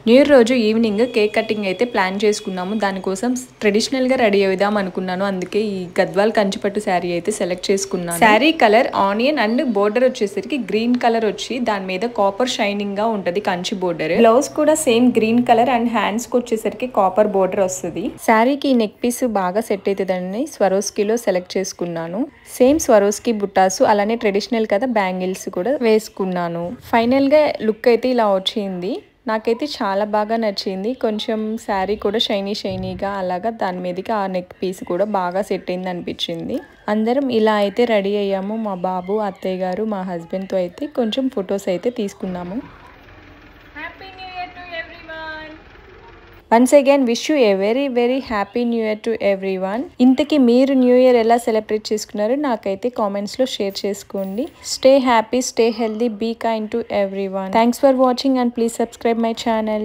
New year రోజు evening cake cutting అయితే plan చేసుకున్నాము. దానికోసం ట్రెడిషనల్గా రెడీ అవుదాం అనుకున్నాను. అందుకే ఈ గద్వాల్ కంచిపట్టు శారీ అయితే సెలెక్ట్ చేసుకున్నాను. Sari colour onion and border వచ్చేసరికి గ్రీన్ కలర్ వచ్చి దాని మీద కాపర్ షైనింగ్ గా ఉంటది కంచి బోర్డర్. బ్లౌజ్ కూడా same green colour and hands కి వచ్చేసరికి కాపర్ బోర్డర్ వస్తుంది. శారీకి నెక్ పీస్ బాగా సెట్ అవుతుందని స్వరోస్కీలో సెలెక్ట్ చేసుకున్నాను. సేమ్ స్వరోస్కీ బుట్టాసు అలానే ట్రెడిషనల్ కదా బ్యాంగిల్స్ కూడా వేసుకున్నాను. ఫైనల్ గా లుక్ అయితే ఇలా వచ్చింది. నాకైతే చాలా బాగా నచ్చింది. కొంచెం శారీ కూడా షైనీగా అలాగా దాని మీదకి ఆ నెక్ పీస్ కూడా బాగా సెట్ అయింది అనిపించింది. అందరం ఇలా అయితే రెడీ అయ్యాము. మా బాబు, అత్తయ్య గారు, మా హస్బెండ్తో అయితే కొంచెం ఫొటోస్ అయితే తీసుకున్నాము. Once again wish you a very happy new year to everyone. ఇంతకీ మీరు న్యూ ఇయర్ ఎలా సెలబ్రేట్ చేసుకున్నారో నాకైతే కామెంట్స్ లో షేర్ చేసుకోండి. Stay happy, stay healthy, be kind to everyone. Thanks for watching and please subscribe my channel.